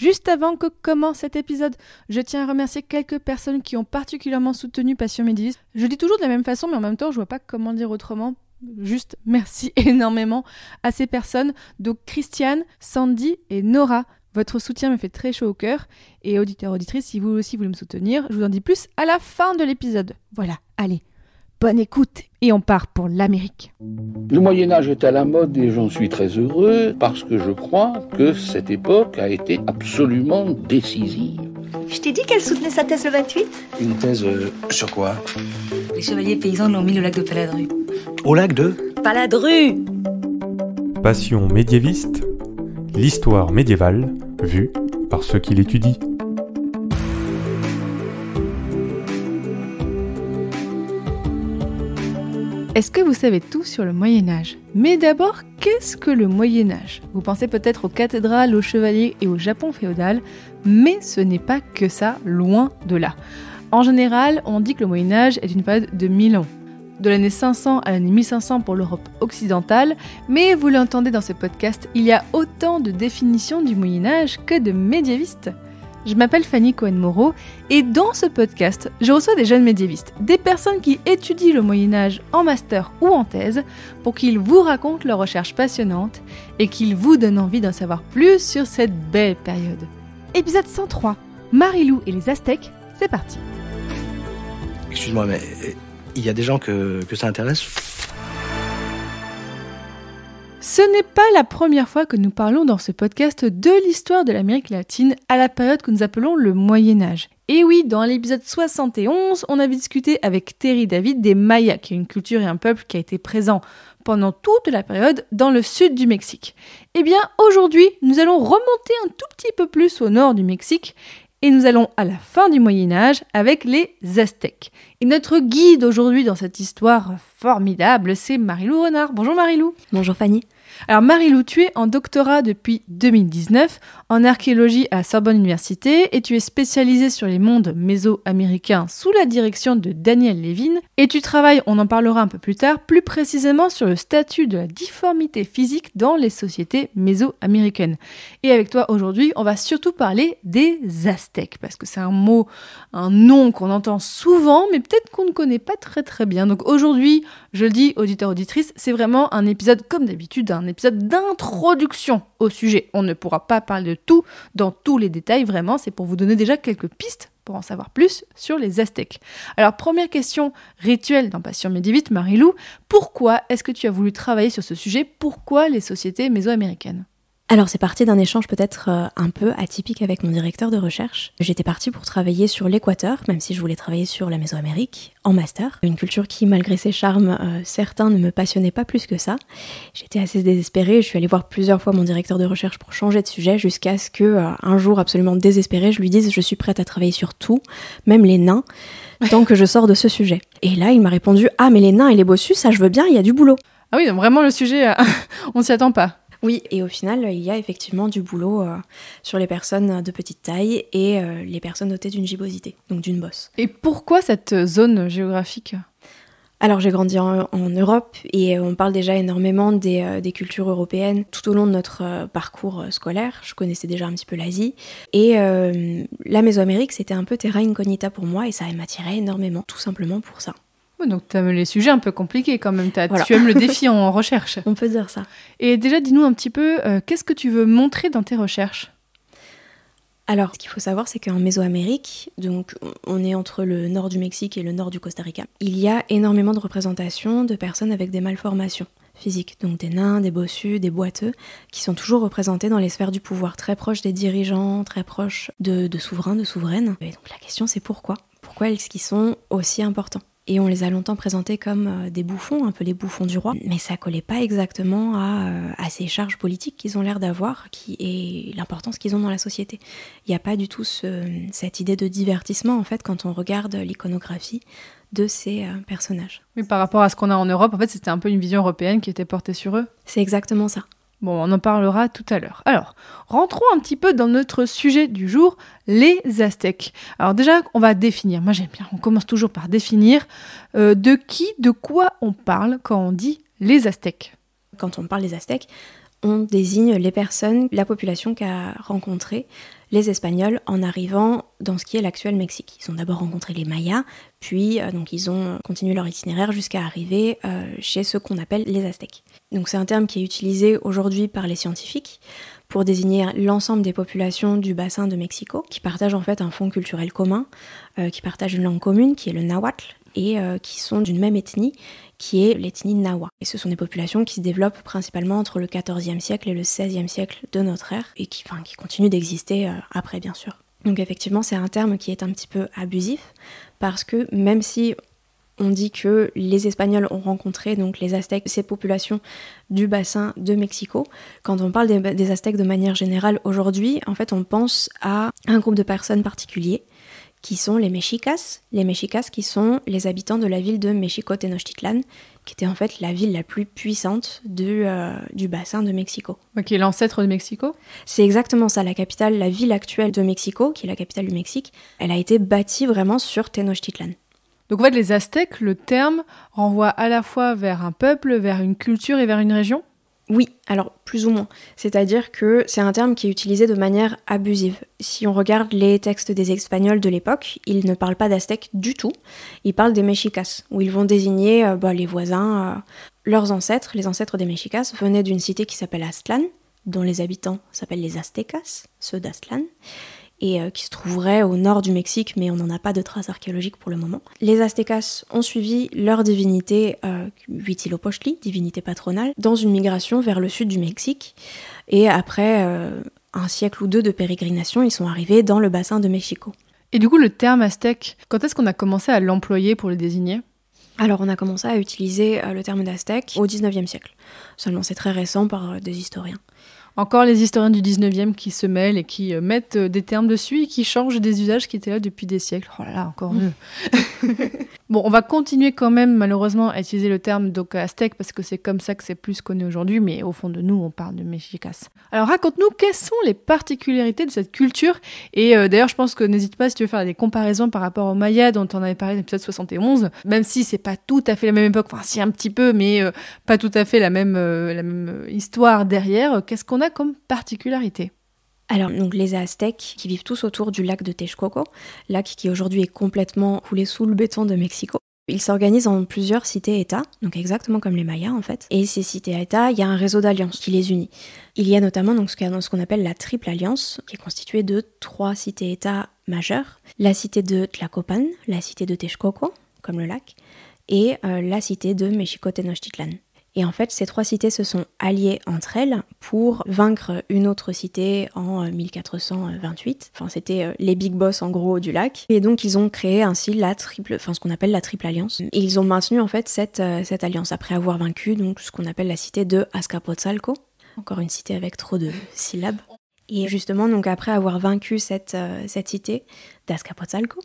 Juste avant que commence cet épisode, je tiens à remercier quelques personnes qui ont particulièrement soutenu Passion Médiéviste. Je dis toujours de la même façon, mais en même temps, je vois pas comment dire autrement. Juste merci énormément à ces personnes. Donc Christiane, Sandy et Nora. Votre soutien me fait très chaud au cœur. Et auditeurs, auditrices, si vous aussi voulez me soutenir, je vous en dis plus à la fin de l'épisode. Voilà, allez, bonne écoute et on part pour l'Amérique. Le Moyen-Âge est à la mode et j'en suis très heureux parce que je crois que cette époque a été absolument décisive. Je t'ai dit qu'elle soutenait sa thèse le 28 ? Une thèse sur quoi ? Les chevaliers paysans l'ont mis au lac de Paladru. Au lac de Paladru ! Passion médiéviste, l'histoire médiévale vue par ceux qui l'étudient. Est-ce que vous savez tout sur le Moyen-Âge ? Mais d'abord, qu'est-ce que le Moyen-Âge ? Vous pensez peut-être aux cathédrales, aux chevaliers et au Japon féodal, mais ce n'est pas que ça, loin de là. En général, on dit que le Moyen-Âge est une période de 1000 ans. De l'année 500 à l'année 1500 pour l'Europe occidentale, mais vous l'entendez dans ce podcast, il y a autant de définitions du Moyen-Âge que de médiévistes. Je m'appelle Fanny Cohen-Moreau et dans ce podcast, je reçois des jeunes médiévistes, des personnes qui étudient le Moyen-Âge en master ou en thèse pour qu'ils vous racontent leurs recherches passionnantes et qu'ils vous donnent envie d'en savoir plus sur cette belle période. Épisode 103, Marilou et les Aztèques, c'est parti. Excuse-moi, mais il y a des gens que ça intéresse ? Ce n'est pas la première fois que nous parlons dans ce podcast de l'histoire de l'Amérique latine à la période que nous appelons le Moyen-Âge. Et oui, dans l'épisode 71, on avait discuté avec Terry David des Mayas, qui est une culture et un peuple qui a été présent pendant toute la période dans le sud du Mexique. Eh bien, aujourd'hui, nous allons remonter un tout petit peu plus au nord du Mexique et nous allons à la fin du Moyen-Âge avec les Aztèques. Et notre guide aujourd'hui dans cette histoire formidable, c'est Marilou Renard. Bonjour Marilou. Bonjour Fanny. Alors Marilou, tu es en doctorat depuis 2019 en archéologie à Sorbonne Université et tu es spécialisée sur les mondes méso-américains sous la direction de Daniel Levin et tu travailles, on en parlera un peu plus tard, plus précisément sur le statut de la difformité physique dans les sociétés méso-américaines. Et avec toi aujourd'hui, on va surtout parler des Aztèques parce que c'est un mot, un nom qu'on entend souvent mais peut-être qu'on ne connaît pas très bien. Donc aujourd'hui, je le dis auditeurs, auditrices, c'est vraiment un épisode comme d'habitude, un épisode d'introduction au sujet. On ne pourra pas parler de tout dans tous les détails, vraiment, c'est pour vous donner déjà quelques pistes pour en savoir plus sur les Aztèques. Alors, première question rituelle dans Passion médiéviste, Marilou, pourquoi est-ce que tu as voulu travailler sur ce sujet ? Pourquoi les sociétés mésoaméricaines ? Alors c'est parti d'un échange peut-être un peu atypique avec mon directeur de recherche. J'étais partie pour travailler sur l'Équateur, même si je voulais travailler sur la Mésoamérique, en master. Une culture qui, malgré ses charmes, certains ne me passionnaient pas plus que ça. J'étais assez désespérée, je suis allée voir plusieurs fois mon directeur de recherche pour changer de sujet, jusqu'à ce que, un jour absolument désespérée, je lui dise « je suis prête à travailler sur tout, même les nains, tant que je sors de ce sujet ». Et là, il m'a répondu « ah mais les nains et les bossus, ça je veux bien, il y a du boulot ». Ah oui, donc vraiment le sujet, on s'y attend pas. Oui, et au final, il y a effectivement du boulot sur les personnes de petite taille et les personnes dotées d'une gibbosité, donc d'une bosse. Et pourquoi cette zone géographique ? Alors j'ai grandi en Europe et on parle déjà énormément des cultures européennes tout au long de notre parcours scolaire. Je connaissais déjà un petit peu l'Asie et la Mésoamérique c'était un peu terra incognita pour moi et ça m'attirait énormément, tout simplement pour ça. Donc tu aimes les sujets un peu compliqués quand même, Voilà. Tu aimes le défi en recherche. On peut dire ça. Et déjà dis-nous un petit peu, qu'est-ce que tu veux montrer dans tes recherches ? Alors, ce qu'il faut savoir, c'est qu'en Mésoamérique, donc on est entre le nord du Mexique et le nord du Costa Rica, il y a énormément de représentations de personnes avec des malformations physiques, donc des nains, des bossus, des boiteux, qui sont toujours représentés dans les sphères du pouvoir, très proches des dirigeants, très proches de souverains, de souveraines. Et donc la question c'est pourquoi ? Pourquoi est-ce qu'ils sont aussi importants ? Et on les a longtemps présentés comme des bouffons, un peu les bouffons du roi, mais ça collait pas exactement à ces charges politiques qu'ils ont l'air d'avoir et l'importance qu'ils ont dans la société. Il n'y a pas du tout cette idée de divertissement en fait quand on regarde l'iconographie de ces personnages. Mais par rapport à ce qu'on a en Europe, en fait c'était un peu une vision européenne qui était portée sur eux. C'est exactement ça. Bon, on en parlera tout à l'heure. Alors, rentrons un petit peu dans notre sujet du jour, les Aztèques. Alors déjà, on va définir. Moi, j'aime bien. On commence toujours par définir de quoi on parle quand on dit les Aztèques. Quand on parle des Aztèques, on désigne les personnes, la population qu'a rencontré les Espagnols en arrivant dans ce qui est l'actuel Mexique. Ils ont d'abord rencontré les Mayas, puis donc ils ont continué leur itinéraire jusqu'à arriver chez ceux qu'on appelle les Aztèques. Donc c'est un terme qui est utilisé aujourd'hui par les scientifiques pour désigner l'ensemble des populations du bassin de Mexico, qui partagent en fait un fond culturel commun, qui partagent une langue commune, qui est le nahuatl, et qui sont d'une même ethnie, qui est l'ethnie Nahua. Et ce sont des populations qui se développent principalement entre le XIVe siècle et le XVIe siècle de notre ère, et qui continuent d'exister après, bien sûr. Donc effectivement, c'est un terme qui est un petit peu abusif, parce que même si on dit que les Espagnols ont rencontré, donc les Aztèques, ces populations du bassin de Mexico. Quand on parle des Aztèques de manière générale aujourd'hui, en fait, on pense à un groupe de personnes particuliers qui sont les Mexicas. Les Mexicas qui sont les habitants de la ville de Mexico-Tenochtitlan, qui était en fait la ville la plus puissante du bassin de Mexico. Qui est l'ancêtre de Mexico ? C'est exactement ça, la capitale, la ville actuelle de Mexico, qui est la capitale du Mexique, elle a été bâtie vraiment sur Tenochtitlan. Donc en fait, les Aztèques, le terme renvoie à la fois vers un peuple, vers une culture et vers une région ? Oui, alors plus ou moins. C'est-à-dire que c'est un terme qui est utilisé de manière abusive. Si on regarde les textes des Espagnols de l'époque, ils ne parlent pas d'Aztèques du tout. Ils parlent des Mexicas, où ils vont désigner les voisins, leurs ancêtres. Les ancêtres des Mexicas venaient d'une cité qui s'appelle Aztlán, dont les habitants s'appellent les Aztecas, ceux d'Aztlán, et qui se trouveraient au nord du Mexique, mais on n'en a pas de traces archéologiques pour le moment. Les Aztecas ont suivi leur divinité Huitzilopochtli, divinité patronale, dans une migration vers le sud du Mexique, et après un siècle ou deux de pérégrination, ils sont arrivés dans le bassin de Mexico. Et du coup, le terme aztèque, quand est-ce qu'on a commencé à l'employer pour le désigner ? Alors on a commencé à utiliser le terme d'Aztèque au XIXe siècle. Seulement c'est très récent par des historiens. Encore les historiens du 19e qui se mêlent et qui mettent des termes dessus et qui changent des usages qui étaient là depuis des siècles. Oh là là, encore mieux. Bon, on va continuer quand même malheureusement à utiliser le terme donc aztèque parce que c'est comme ça que c'est plus connu aujourd'hui, mais au fond de nous, on parle de Mexicas. Alors raconte-nous quelles sont les particularités de cette culture et d'ailleurs je pense que n'hésite pas si tu veux faire des comparaisons par rapport aux Mayas dont on avait parlé dans l'épisode 71, même si c'est pas tout à fait la même époque, enfin si un petit peu, mais pas tout à fait la même histoire derrière. Qu'est-ce qu'on a comme particularité ? Alors, donc les Aztèques qui vivent tous autour du lac de Texcoco, lac qui aujourd'hui est complètement coulé sous le béton de Mexico. Ils s'organisent en plusieurs cités-États, donc exactement comme les Mayas en fait. Et ces cités-États, il y a un réseau d'alliances qui les unit. Il y a notamment donc, ce qu'on appelle la Triple Alliance, qui est constituée de 3 cités-États majeures. La cité de Tlacopan, la cité de Texcoco, comme le lac, et la cité de Mexico-Tenochtitlan. Et en fait, ces 3 cités se sont alliées entre elles pour vaincre une autre cité en 1428. Enfin, c'était les big boss en gros du lac. Et donc, ils ont créé ainsi ce qu'on appelle la Triple Alliance. Et ils ont maintenu en fait cette alliance après avoir vaincu donc ce qu'on appelle la cité de Azcapotzalco. Encore une cité avec trop de syllabes. Et justement, donc après avoir vaincu cette cité d'Azcapotzalco,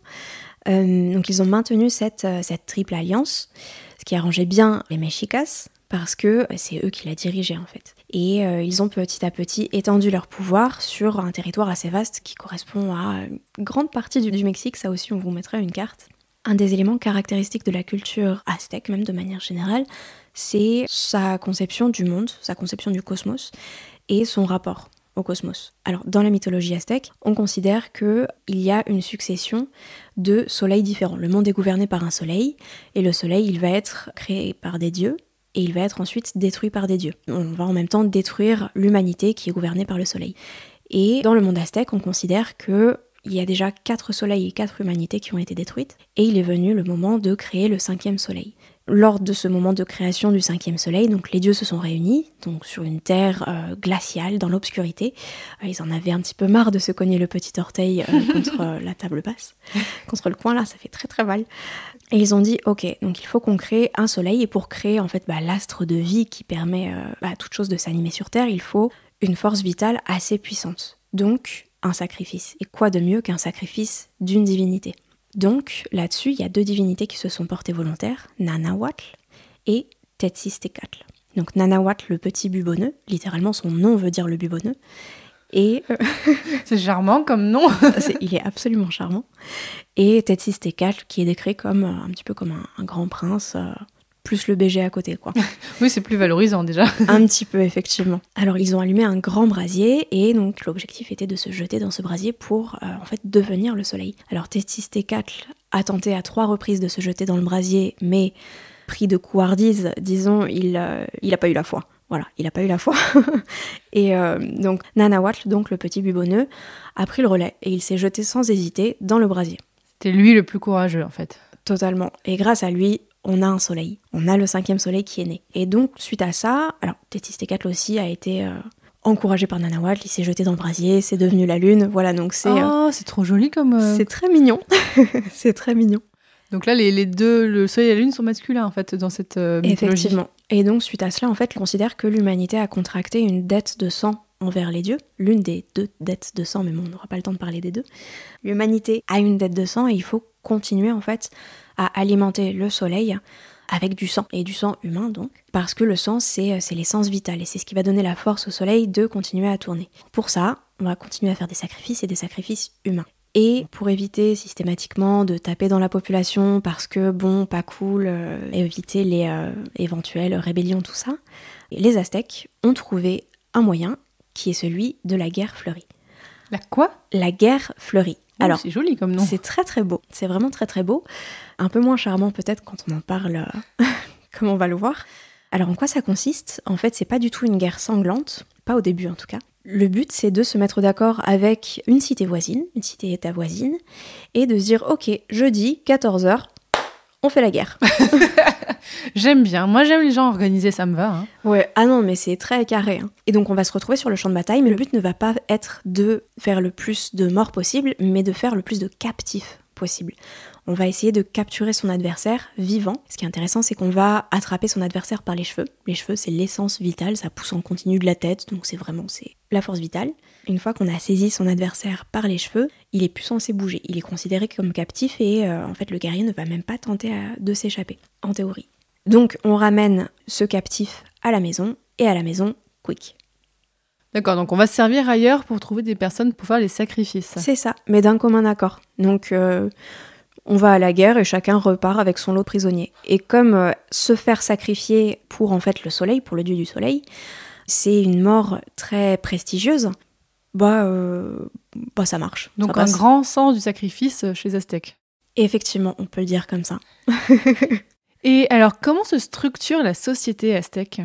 donc ils ont maintenu cette Triple Alliance, ce qui arrangeait bien les Mexicas, parce que c'est eux qui la dirigeaient en fait. Et ils ont petit à petit étendu leur pouvoir sur un territoire assez vaste qui correspond à une grande partie du Mexique, ça aussi on vous mettra une carte. Un des éléments caractéristiques de la culture aztèque, même de manière générale, c'est sa conception du monde, sa conception du cosmos et son rapport au cosmos. Alors, dans la mythologie aztèque, on considère qu'il y a une succession de soleils différents. Le monde est gouverné par un soleil, et le soleil, il va être créé par des dieux, et il va être ensuite détruit par des dieux. On va en même temps détruire l'humanité qui est gouvernée par le soleil. Et dans le monde aztèque, on considère qu'il y a déjà 4 soleils et 4 humanités qui ont été détruites, et il est venu le moment de créer le 5e soleil. Lors de ce moment de création du 5e soleil, donc les dieux se sont réunis, donc sur une terre glaciale, dans l'obscurité. Ils en avaient un petit peu marre de se cogner le petit orteil contre la table basse, contre le coin là, ça fait très très mal. Et ils ont dit, ok, donc il faut qu'on crée un soleil, et pour créer en fait l'astre de vie qui permet à toute chose de s'animer sur Terre, il faut une force vitale assez puissante. Donc un sacrifice. Et quoi de mieux qu'un sacrifice d'une divinité ? Donc, là-dessus, il y a 2 divinités qui se sont portées volontaires, Nanahuatl et Tetziztecatl. Donc Nanahuatl, le petit bubonneux, littéralement son nom veut dire le bubonneux, et... C'est charmant comme nom. Il est absolument charmant. Et Tetziztecatl, qui est décrit comme un petit peu comme un grand prince, plus le BG à côté, quoi. Oui, c'est plus valorisant déjà. Un petit peu, effectivement. Alors, ils ont allumé un grand brasier et donc l'objectif était de se jeter dans ce brasier pour en fait devenir le soleil. Alors, Tetsittekatl a tenté à 3 reprises de se jeter dans le brasier, mais pris de couardise, disons, il a pas eu la foi. Voilà, il n'a pas eu la foi. Et donc, Nanawatl, donc le petit bubonneux, a pris le relais et il s'est jeté sans hésiter dans le brasier. C'était lui le plus courageux, en fait. Totalement. Et grâce à lui, on a un soleil. On a le 5e soleil qui est né. Et donc, suite à ça, alors, Tetsittekatl aussi a été encouragé par Nanawatl, il s'est jeté dans le brasier, c'est devenu la lune. Voilà, donc c'est... c'est trop joli comme... C'est très mignon. C'est très mignon. Donc là, les deux, le soleil et la lune, sont masculins, en fait, dans cette mythologie. Effectivement. Et donc, suite à cela, en fait, on considère que l'humanité a contracté une dette de sang envers les dieux. L'une des 2 dettes de sang, mais bon, on n'aura pas le temps de parler des 2. L'humanité a une dette de sang et il faut continuer, en fait, à alimenter le soleil avec du sang, et du sang humain, donc. Parce que le sang, c'est l'essence vitale, et c'est ce qui va donner la force au soleil de continuer à tourner. Pour ça, on va continuer à faire des sacrifices, et des sacrifices humains. Et pour éviter systématiquement de taper dans la population parce que, bon, pas cool, éviter les éventuelles rébellions, tout ça, les Aztèques ont trouvé un moyen qui est celui de la guerre fleurie. La quoi ? La guerre fleurie. Alors, c'est joli comme nom. C'est très très beau, c'est vraiment très très beau. Un peu moins charmant peut-être quand on en parle, comme on va le voir. Alors en quoi ça consiste ? En fait, c'est pas du tout une guerre sanglante, pas au début en tout cas. Le but, c'est de se mettre d'accord avec une cité voisine, une cité-état voisine, et de se dire, ok, jeudi, 14h, on fait la guerre. J'aime bien. Moi, j'aime les gens organisés, ça me va. Hein. Ouais, ah non, mais c'est très carré. Hein. Et donc, on va se retrouver sur le champ de bataille, mais le but ne va pas être de faire le plus de morts possible, mais de faire le plus de captifs possible. On va essayer de capturer son adversaire vivant. Ce qui est intéressant, c'est qu'on va attraper son adversaire par les cheveux. Les cheveux, c'est l'essence vitale, ça pousse en continu de la tête, donc c'est la force vitale. Une fois qu'on a saisi son adversaire par les cheveux, il est plus censé bouger. Il est considéré comme captif et en fait, le guerrier ne va même pas tenter de s'échapper, en théorie. Donc, on ramène ce captif à la maison, et à la maison, quick. D'accord, donc on va se servir ailleurs pour trouver des personnes pour faire les sacrifices. C'est ça, mais d'un commun accord. Donc, on va à la guerre et chacun repart avec son lot de prisonniers. Et comme se faire sacrifier pour en fait le soleil, pour le dieu du soleil, c'est une mort très prestigieuse, ça marche. Donc ça un grand sens du sacrifice chez les Aztèques. Et effectivement, on peut le dire comme ça. Et alors, comment se structure la société aztèque ?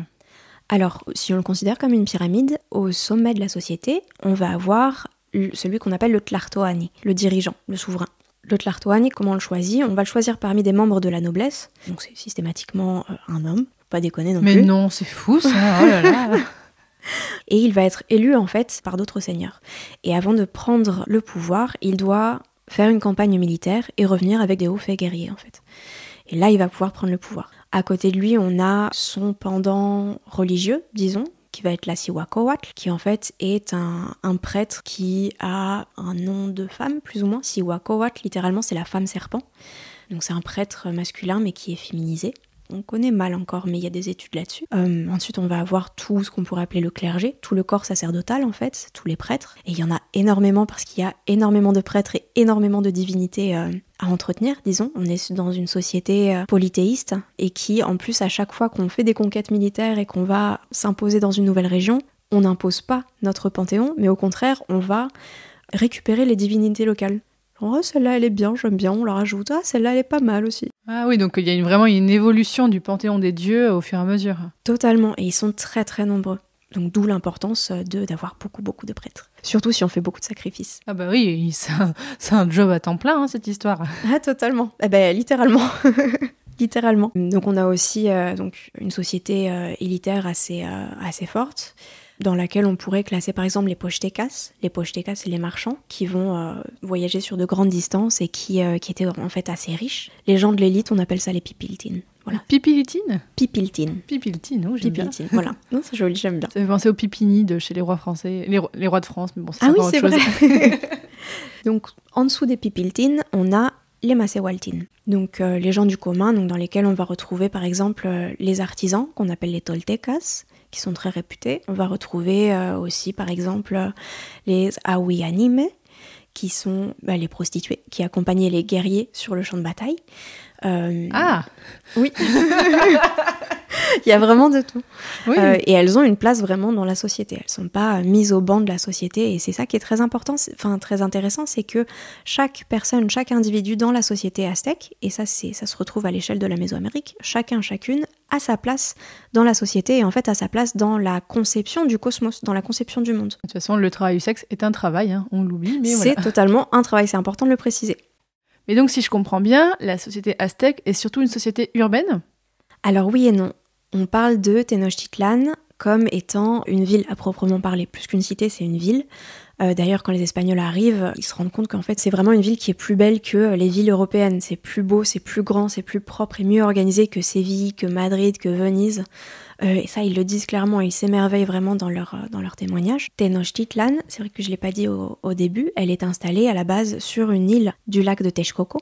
Alors, si on le considère comme une pyramide, au sommet de la société, on va avoir celui qu'on appelle le Tlatoani, le dirigeant, le souverain. Le Tlatoani, comment on le choisit ? On va le choisir parmi des membres de la noblesse, donc c'est systématiquement un homme, faut pas déconner non plus. Mais non, c'est fou ça, oh là là. Et il va être élu en fait par d'autres seigneurs. Et avant de prendre le pouvoir, il doit faire une campagne militaire et revenir avec des hauts faits guerriers en fait. Et là, il va pouvoir prendre le pouvoir. À côté de lui, on a son pendant religieux, disons, qui va être la Cihuacoatl, qui en fait est un prêtre qui a un nom de femme, plus ou moins. Cihuacoatl, littéralement, c'est la femme serpent. Donc c'est un prêtre masculin, mais qui est féminisé. On connaît mal encore, mais il y a des études là-dessus. Ensuite, on va avoir tout ce qu'on pourrait appeler le clergé, tout le corps sacerdotal en fait, tous les prêtres. Et il y en a énormément parce qu'il y a énormément de prêtres et énormément de divinités à entretenir, disons. On est dans une société polythéiste et qui, en plus, à chaque fois qu'on fait des conquêtes militaires et qu'on va s'imposer dans une nouvelle région, on n'impose pas notre panthéon, mais au contraire, on va récupérer les divinités locales. Oh, celle-là, elle est bien, j'aime bien, on la rajoute. Ah, celle-là, elle est pas mal aussi. Ah oui, donc il y a vraiment une évolution du panthéon des dieux au fur et à mesure. Totalement, et ils sont très très nombreux. Donc d'où l'importance d'avoir beaucoup de prêtres. Surtout si on fait beaucoup de sacrifices. Ah bah oui, c'est un job à temps plein, hein, cette histoire. Ah, totalement. Eh ben, littéralement. Littéralement. Donc on a aussi donc, une société élitaire assez forte, dans laquelle on pourrait classer par exemple les Pochtecas. Les Pochtecas, c'est les marchands qui vont voyager sur de grandes distances et qui étaient en fait assez riches. Les gens de l'élite, on appelle ça les Pipiltines. Voilà. Pipiltine ? Pipiltine. Pipiltine, oh, j'aime Pipiltine, bien. voilà. Non, c'est joli, j'aime bien. Ça fait penser aux Pipini de chez les rois français, les rois de France, mais bon, c'est encore autre chose. Vrai. Donc, en dessous des Pipiltines, on a les Masewaltines. Donc, les gens du commun, donc, dans lesquels on va retrouver par exemple les artisans, qu'on appelle les Toltecas, qui sont très réputés. On va retrouver aussi par exemple les Ahuianime, qui sont les prostituées, qui accompagnaient les guerriers sur le champ de bataille. Oui. Il y a vraiment de tout. Oui. Et elles ont une place vraiment dans la société. Elles ne sont pas mises au banc de la société. Et c'est ça qui est très important, très intéressant, c'est que chaque personne, chaque individu dans la société aztèque, et ça se retrouve à l'échelle de la Mésoamérique, chacune a sa place dans la société et en fait a sa place dans la conception du cosmos, dans la conception du monde. De toute façon, le travail du sexe est un travail, hein, on l'oublie, mais c'est totalement un travail, c'est important de le préciser. Mais donc, si je comprends bien, la société aztèque est surtout une société urbaine ? Alors oui et non. On parle de Tenochtitlan comme étant une ville à proprement parler. Plus qu'une cité, c'est une ville. D'ailleurs, quand les Espagnols arrivent, ils se rendent compte qu'en fait, c'est vraiment une ville qui est plus belle que les villes européennes. C'est plus beau, c'est plus grand, c'est plus propre et mieux organisé que Séville, que Madrid, que Venise. Et ça, ils le disent clairement, ils s'émerveillent vraiment dans leur témoignage. Tenochtitlan, c'est vrai que je ne l'ai pas dit au début, elle est installée à la base sur une île du lac de Texcoco.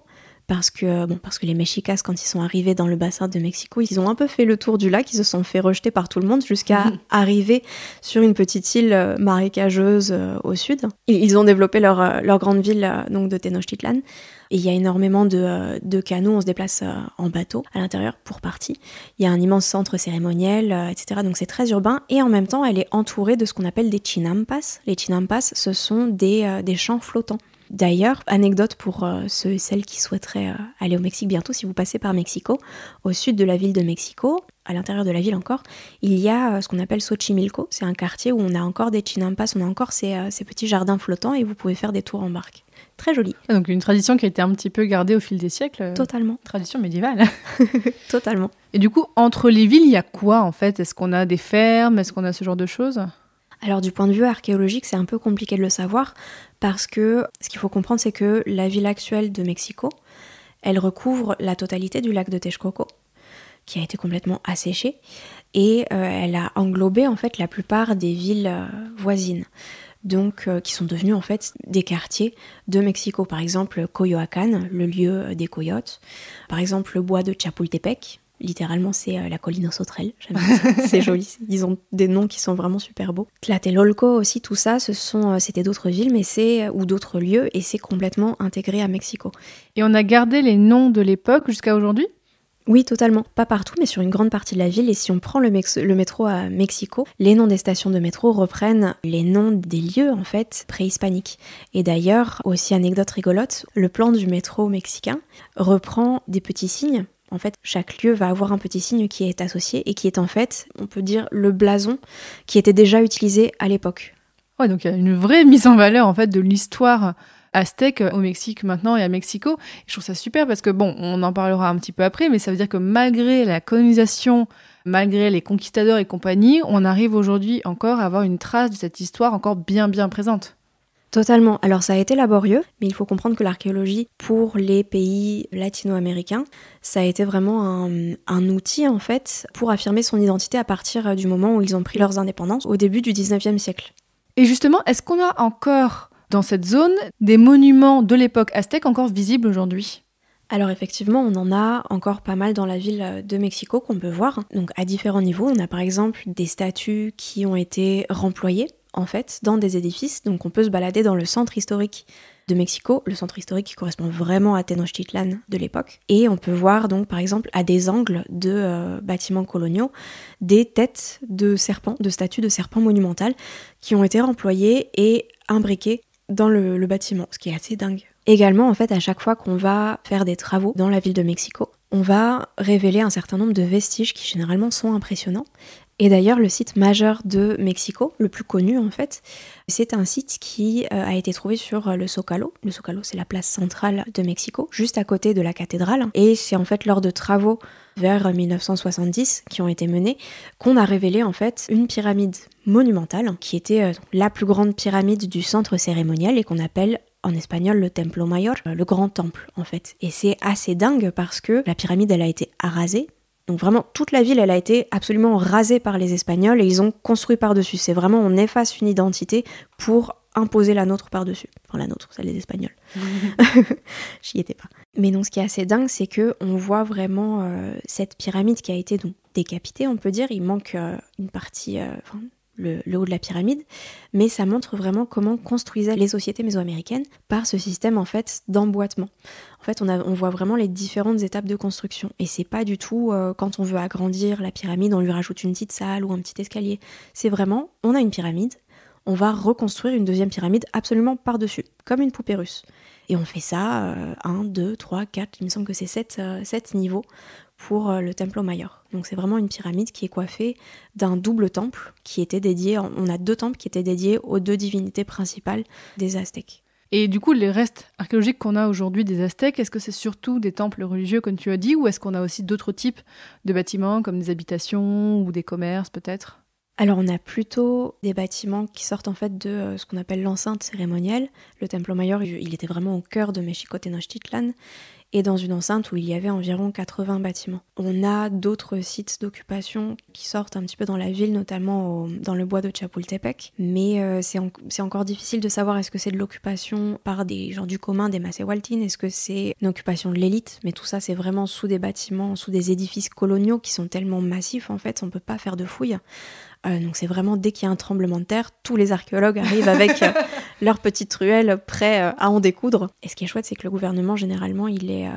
Parce que les Mexicas, quand ils sont arrivés dans le bassin de Mexico, ils ont un peu fait le tour du lac, ils se sont fait rejeter par tout le monde jusqu'à arriver sur une petite île marécageuse au sud. Ils ont développé leur grande ville donc de Tenochtitlan. Et il y a énormément de canaux, on se déplace en bateau à l'intérieur pour partie. Il y a un immense centre cérémoniel, etc. Donc c'est très urbain. Et en même temps, elle est entourée de ce qu'on appelle des chinampas. Les chinampas, ce sont des champs flottants. D'ailleurs, anecdote pour ceux et celles qui souhaiteraient aller au Mexique bientôt, si vous passez par Mexico, au sud de la ville de Mexico, à l'intérieur de la ville encore, il y a ce qu'on appelle Xochimilco. C'est un quartier où on a encore des chinampas, on a encore ces petits jardins flottants et vous pouvez faire des tours en barque. Très joli. Donc une tradition qui a été un petit peu gardée au fil des siècles. Totalement. Tradition médiévale. Totalement. Et du coup, entre les villes, il y a quoi en fait ? Est-ce qu'on a des fermes ? Est-ce qu'on a ce genre de choses ? Alors du point de vue archéologique, c'est un peu compliqué de le savoir parce que ce qu'il faut comprendre, c'est que la ville actuelle de Mexico, elle recouvre la totalité du lac de Texcoco, qui a été complètement asséché, et elle a englobé en fait la plupart des villes voisines, donc qui sont devenues en fait des quartiers de Mexico. Par exemple, Coyoacán, le lieu des coyotes, par exemple le bois de Chapultepec. Littéralement, c'est la colline aux sauterelles. C'est joli. Ils ont des noms qui sont vraiment super beaux. Tlatelolco aussi, tout ça, c'était d'autres villes ou d'autres lieux, et c'est complètement intégré à Mexico. Et on a gardé les noms de l'époque jusqu'à aujourd'hui ? Oui, totalement. Pas partout, mais sur une grande partie de la ville. Et si on prend le métro à Mexico, les noms des stations de métro reprennent les noms des lieux, en fait, préhispaniques. Et d'ailleurs, aussi anecdote rigolote, le plan du métro mexicain reprend des petits signes. En fait, chaque lieu va avoir un petit signe qui est associé et qui est en fait, on peut dire, le blason qui était déjà utilisé à l'époque. Ouais, donc il y a une vraie mise en valeur en fait de l'histoire aztèque au Mexique maintenant et à Mexico. Et je trouve ça super parce que bon, on en parlera un petit peu après, mais ça veut dire que malgré la colonisation, malgré les conquistadors et compagnie, on arrive aujourd'hui encore à avoir une trace de cette histoire encore bien présente. Totalement. Alors ça a été laborieux, mais il faut comprendre que l'archéologie pour les pays latino-américains, ça a été vraiment un outil en fait pour affirmer son identité à partir du moment où ils ont pris leurs indépendances au début du 19e siècle. Et justement, est-ce qu'on a encore dans cette zone des monuments de l'époque aztèque encore visibles aujourd'hui ? Alors effectivement, on en a encore pas mal dans la ville de Mexico qu'on peut voir. Donc à différents niveaux, on a par exemple des statues qui ont été remployées en fait, dans des édifices. Donc on peut se balader dans le centre historique de Mexico, le centre historique qui correspond vraiment à Tenochtitlan de l'époque. Et on peut voir donc par exemple à des angles de bâtiments coloniaux des têtes de serpents, de statues de serpents monumentales qui ont été remployées et imbriquées dans le bâtiment, ce qui est assez dingue. Également, en fait, à chaque fois qu'on va faire des travaux dans la ville de Mexico, on va révéler un certain nombre de vestiges qui généralement sont impressionnants. Et d'ailleurs, le site majeur de Mexico, le plus connu en fait, c'est un site qui a été trouvé sur le Zócalo. Le Zócalo, c'est la place centrale de Mexico, juste à côté de la cathédrale. Et c'est en fait lors de travaux vers 1970 qui ont été menés qu'on a révélé en fait une pyramide monumentale qui était la plus grande pyramide du centre cérémoniel et qu'on appelle en espagnol le Templo Mayor, le grand temple en fait. Et c'est assez dingue parce que la pyramide, elle a été arasée. Donc vraiment, toute la ville, elle a été absolument rasée par les Espagnols et ils ont construit par-dessus. C'est vraiment, on efface une identité pour imposer la nôtre par-dessus. Enfin, la nôtre, celle des Espagnols. J'y étais pas. Mais non, ce qui est assez dingue, c'est qu'on voit vraiment cette pyramide qui a été donc décapitée, on peut dire. Il manque une partie le haut de la pyramide, mais ça montre vraiment comment construisaient les sociétés mésoaméricaines par ce système en fait d'emboîtement. En fait, on voit vraiment les différentes étapes de construction. Et c'est pas du tout quand on veut agrandir la pyramide, on lui rajoute une petite salle ou un petit escalier. C'est vraiment, on a une pyramide, on va reconstruire une deuxième pyramide absolument par-dessus, comme une poupée russe. Et on fait ça 1, 2, 3, 4, il me semble que c'est 7 niveaux pour le Templo Mayor. Donc c'est vraiment une pyramide qui est coiffée d'un double temple qui était dédié, on a 2 temples qui étaient dédiés aux 2 divinités principales des Aztèques. Et du coup, les restes archéologiques qu'on a aujourd'hui des Aztèques, est-ce que c'est surtout des temples religieux, comme tu as dit, ou est-ce qu'on a aussi d'autres types de bâtiments, comme des habitations ou des commerces, peut-être ? Alors on a plutôt des bâtiments qui sortent en fait de ce qu'on appelle l'enceinte cérémonielle. Le Templo Mayor, il était vraiment au cœur de Mexico-Tenochtitlan, et dans une enceinte où il y avait environ 80 bâtiments. On a d'autres sites d'occupation qui sortent un petit peu dans la ville, notamment dans le bois de Chapultepec, mais c'est encore difficile de savoir est-ce que c'est de l'occupation par des gens du commun, des Macehualtin, est-ce que c'est une occupation de l'élite, mais tout ça c'est vraiment sous des bâtiments, sous des édifices coloniaux qui sont tellement massifs en fait, on peut pas faire de fouilles. Donc c'est vraiment dès qu'il y a un tremblement de terre, tous les archéologues arrivent avec leur petite ruelle prêts à en découdre. Et ce qui est chouette, c'est que le gouvernement, généralement, il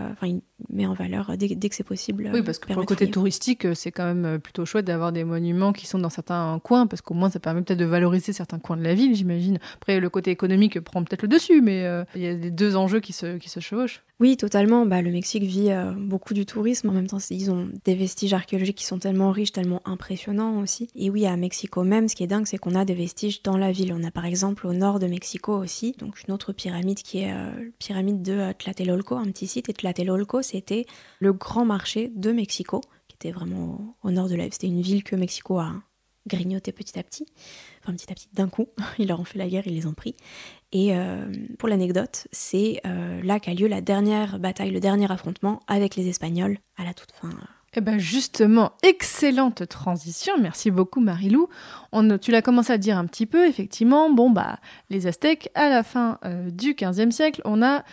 met en valeur dès que c'est possible. Oui, parce que pour le côté touristique, c'est quand même plutôt chouette d'avoir des monuments qui sont dans certains coins, parce qu'au moins ça permet peut-être de valoriser certains coins de la ville, j'imagine. Après, le côté économique prend peut-être le dessus, mais il y a les 2 enjeux qui se chevauchent. Oui, totalement. Le Mexique vit beaucoup du tourisme. En même temps, ils ont des vestiges archéologiques qui sont tellement riches, tellement impressionnants aussi. Et oui, à Mexico même, ce qui est dingue, c'est qu'on a des vestiges dans la ville. On a par exemple au nord de Mexico aussi, donc une autre pyramide qui est la pyramide de Tlatelolco, un petit site. Et Tlatelolco, c'était le grand marché de Mexico, qui était vraiment au nord de la ville. C'était une ville que Mexico a grignoté petit à petit. Enfin, petit à petit, d'un coup. Ils leur ont fait la guerre, ils les ont pris. Et pour l'anecdote, c'est là qu'a lieu la dernière bataille, le dernier affrontement avec les Espagnols à la toute fin. Eh bien justement, excellente transition, merci beaucoup Marilou. Tu l'as commencé à dire un petit peu, effectivement, les Aztèques, à la fin du XVe siècle, on a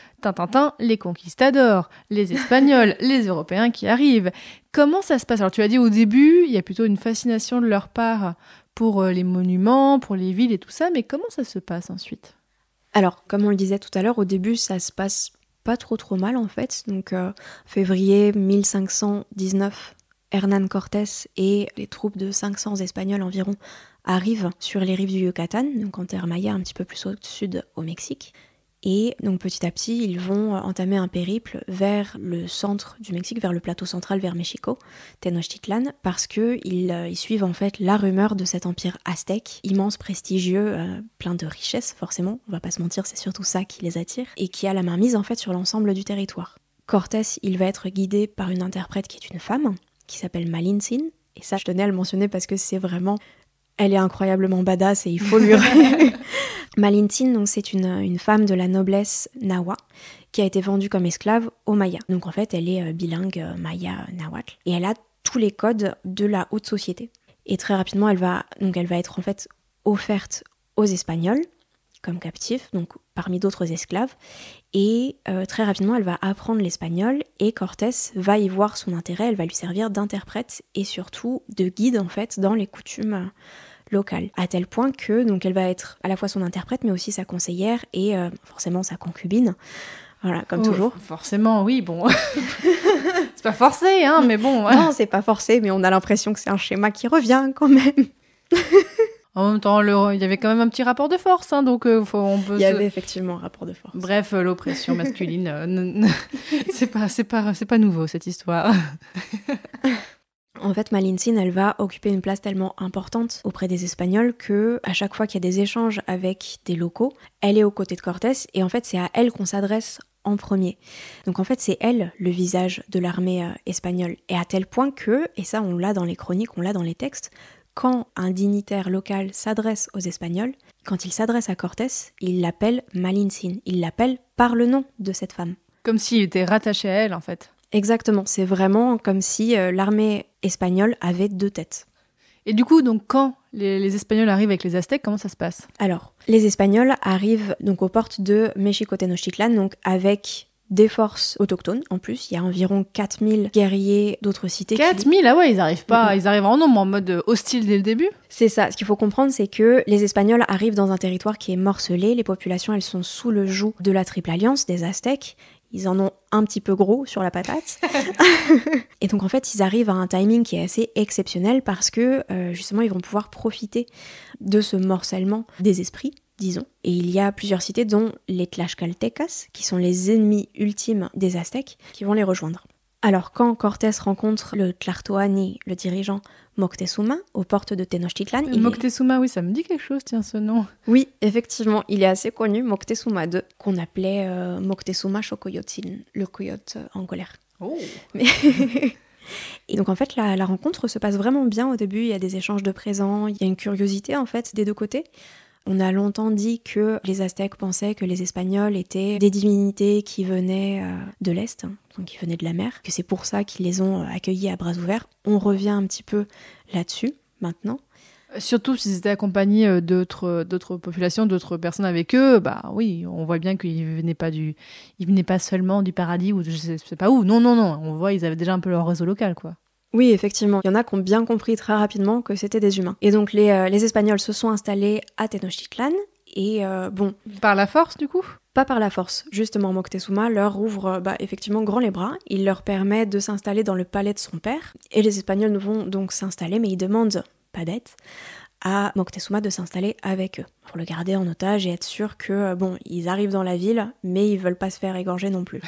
les conquistadors, les Espagnols, les Européens qui arrivent. Comment ça se passe ? Alors tu as dit au début, il y a plutôt une fascination de leur part pour les monuments, pour les villes et tout ça, mais comment ça se passe ensuite ? Alors, comme on le disait tout à l'heure, au début, ça se passe pas trop mal en fait. Donc, février 1519, Hernán Cortés et les troupes de 500 Espagnols environ arrivent sur les rives du Yucatan, donc en terre maya, un petit peu plus au sud au Mexique. Et donc petit à petit, ils vont entamer un périple vers le centre du Mexique, vers le plateau central, vers Mexico, Tenochtitlan, parce qu'ils suivent en fait la rumeur de cet empire aztèque, immense, prestigieux, plein de richesses forcément, on va pas se mentir, c'est surtout ça qui les attire, et qui a la main mise en fait sur l'ensemble du territoire. Cortés, il va être guidé par une interprète qui est une femme, qui s'appelle Malintzin, et ça je tenais à le mentionner parce que c'est vraiment... Elle est incroyablement badass et il faut lui... Malintzin, donc, c'est une femme de la noblesse Nahua qui a été vendue comme esclave aux Mayas. Donc en fait, elle est bilingue Maya-Nahuatl et elle a tous les codes de la haute société. Et très rapidement, elle va être en fait offerte aux Espagnols comme captive, donc parmi d'autres esclaves. Et très rapidement, elle va apprendre l'espagnol et Cortés va y voir son intérêt. Elle va lui servir d'interprète et surtout de guide en fait dans les coutumes locale, à tel point que donc elle va être à la fois son interprète mais aussi sa conseillère et forcément sa concubine. Voilà, comme toujours. Forcément, oui, bon. C'est pas forcé, hein, mais bon. Non, c'est pas forcé, mais on a l'impression que c'est un schéma qui revient quand même. En même temps, il y avait quand même un petit rapport de force, hein, donc on peut. Il y avait effectivement un rapport de force. Bref, l'oppression masculine, c'est pas nouveau cette histoire. En fait, Malintzin, elle va occuper une place tellement importante auprès des Espagnols que, à chaque fois qu'il y a des échanges avec des locaux, elle est aux côtés de Cortés et en fait, c'est à elle qu'on s'adresse en premier. Donc en fait, c'est elle le visage de l'armée espagnole. Et à tel point que, et ça on l'a dans les chroniques, on l'a dans les textes, quand un dignitaire local s'adresse aux Espagnols, quand il s'adresse à Cortés, il l'appelle Malintzin. Il l'appelle par le nom de cette femme. Comme s'il était rattaché à elle, en fait. Exactement, c'est vraiment comme si l'armée espagnole avait 2 têtes. Et du coup, donc, quand les Espagnols arrivent avec les Aztèques, comment ça se passe ? Alors, les Espagnols arrivent donc aux portes de Mexico-Tenochtitlan, donc avec des forces autochtones. En plus, il y a environ 4000 guerriers d'autres cités. 4000, ah ouais, ils arrivent en nombre, en mode hostile dès le début. C'est ça. Ce qu'il faut comprendre, c'est que les Espagnols arrivent dans un territoire qui est morcelé. Les populations, elles sont sous le joug de la Triple Alliance, des Aztèques. Ils en ont un petit peu gros sur la patate. Et donc, en fait, ils arrivent à un timing qui est assez exceptionnel parce que, justement, ils vont pouvoir profiter de ce morcellement des esprits, disons. Et il y a plusieurs cités, dont les Tlaxcaltecas, qui sont les ennemis ultimes des Aztèques, qui vont les rejoindre. Alors, quand Cortés rencontre le Tlatoani, le dirigeant Moctezuma, aux portes de Tenochtitlan... Moctezuma, oui, ça me dit quelque chose, tiens, ce nom. Oui, effectivement, il est assez connu, Moctezuma II, qu'on appelait Moctezuma Xocoyotzin, le coyote en colère. Oh. Mais... Et donc en fait, la rencontre se passe vraiment bien au début, il y a des échanges de présents, il y a une curiosité en fait des deux côtés. On a longtemps dit que les Aztèques pensaient que les Espagnols étaient des divinités qui venaient de l'Est, donc qui venaient de la mer, que c'est pour ça qu'ils les ont accueillis à bras ouverts. On revient un petit peu là-dessus, maintenant. Surtout s'ils étaient accompagnés d'autres populations, d'autres personnes avec eux, bah oui, on voit bien qu'ils venaient pas seulement du paradis ou je sais pas où. Non, on voit ils avaient déjà un peu leur réseau local, quoi. Oui, effectivement. Il y en a qui ont bien compris très rapidement que c'était des humains. Et donc les Espagnols se sont installés à Tenochtitlan et bon... Par la force, du coup ? Pas par la force. Justement, Moctezuma leur ouvre effectivement grand les bras. Il leur permet de s'installer dans le palais de son père. Et les Espagnols vont donc s'installer, mais ils demandent, pas bête, à Moctezuma de s'installer avec eux, pour le garder en otage et être sûr que, ils arrivent dans la ville, mais ils veulent pas se faire égorger non plus.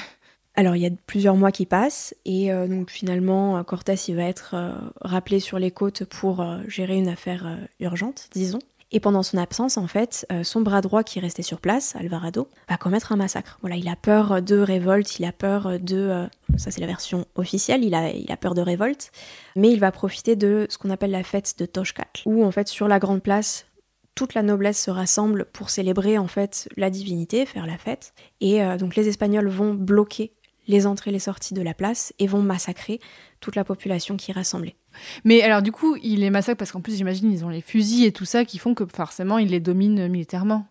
Alors, il y a plusieurs mois qui passent, et donc finalement, Cortés il va être rappelé sur les côtes pour gérer une affaire urgente, disons. Et pendant son absence, en fait, son bras droit qui restait sur place, Alvarado, va commettre un massacre. Voilà, il a peur de révolte, il a peur de... ça, c'est la version officielle, il a peur de révolte, mais il va profiter de ce qu'on appelle la fête de Toxcatl, où, en fait, sur la grande place, toute la noblesse se rassemble pour célébrer, en fait, la divinité, faire la fête. Et donc, les Espagnols vont bloquer les entrées et les sorties de la place et vont massacrer toute la population qui est rassemblée. Mais alors du coup, ils les massacrent parce qu'en plus, j'imagine, ils ont les fusils et tout ça qui font que forcément, ils les dominent militairement.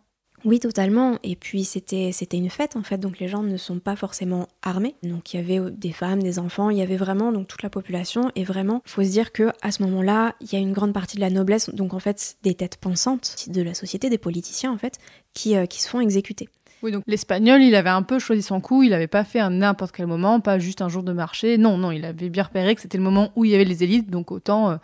Oui, totalement. Et puis, c'était une fête, en fait, donc les gens ne sont pas forcément armés. Donc, il y avait des femmes, des enfants, il y avait vraiment donc toute la population. Et vraiment, il faut se dire qu'à ce moment-là, il y a une grande partie de la noblesse, donc en fait, des têtes pensantes de la société, des politiciens, en fait, qui se font exécuter. Oui, donc l'Espagnol, il avait un peu choisi son coup, il n'avait pas fait à n'importe quel moment, pas juste un jour de marché. Non, il avait bien repéré que c'était le moment où il y avait les élites, donc autant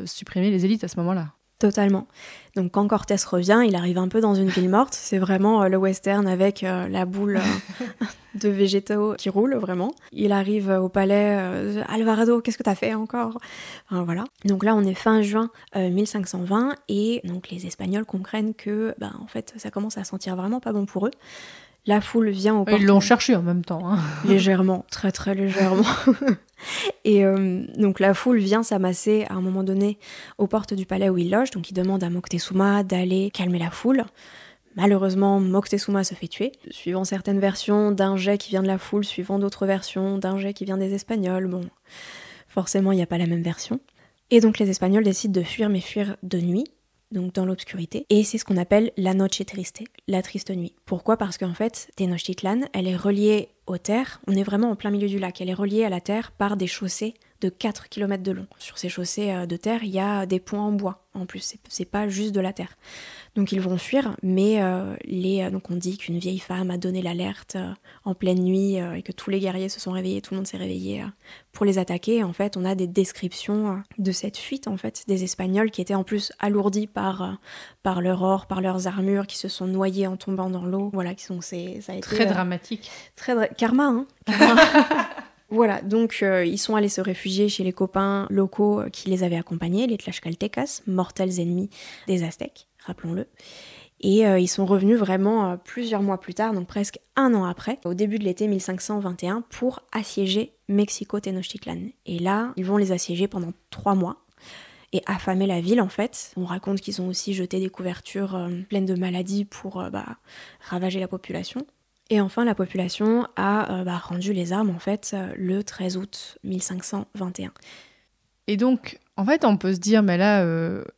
supprimer les élites à ce moment-là. Totalement. Donc quand Cortés revient, il arrive un peu dans une ville morte. C'est vraiment le western avec la boule de végétaux qui roule, vraiment. Il arrive au palais. Alvarado, qu'est-ce que t'as fait encore ? Enfin, voilà. Donc là, on est fin juin 1520 et donc les Espagnols comprennent que, en fait, ça commence à sentir vraiment pas bon pour eux. La foule vient au portes. Ils l'ont cherché en même temps. Hein. Légèrement, très très légèrement. Et donc la foule vient s'amasser à un moment donné aux portes du palais où il loge. Donc il demande à Moctezuma d'aller calmer la foule. Malheureusement, Moctezuma se fait tuer. Suivant certaines versions, d'un jet qui vient de la foule, suivant d'autres versions, d'un jet qui vient des Espagnols. Bon, forcément, il n'y a pas la même version. Et donc les Espagnols décident de fuir, mais fuir de nuit. Donc dans l'obscurité, et c'est ce qu'on appelle la noche triste, la triste nuit. Pourquoi ? Parce qu'en fait, Tenochtitlan, elle est reliée aux terres, on est vraiment en plein milieu du lac, elle est reliée à la terre par des chaussées de 4 km de long. Sur ces chaussées de terre, il y a des ponts en bois, en plus, c'est pas juste de la terre. Donc ils vont fuir, mais donc on dit qu'une vieille femme a donné l'alerte en pleine nuit et que tous les guerriers se sont réveillés, tout le monde s'est réveillé pour les attaquer. En fait, on a des descriptions de cette fuite en fait des Espagnols qui étaient en plus alourdis par leur or, par leurs armures, qui se sont noyés en tombant dans l'eau. Voilà, ça a été très dramatique. Karma, hein. Karma. Voilà, donc ils sont allés se réfugier chez les copains locaux qui les avaient accompagnés, les Tlaxcaltecas, mortels ennemis des Aztèques, rappelons-le. Et ils sont revenus vraiment plusieurs mois plus tard, donc presque un an après, au début de l'été 1521, pour assiéger Mexico-Tenochtitlan. Et là, ils vont les assiéger pendant 3 mois et affamer la ville en fait. On raconte qu'ils ont aussi jeté des couvertures pleines de maladies pour ravager la population. Et enfin, la population a rendu les armes, en fait, le 13 août 1521. Et donc, en fait, on peut se dire, mais là,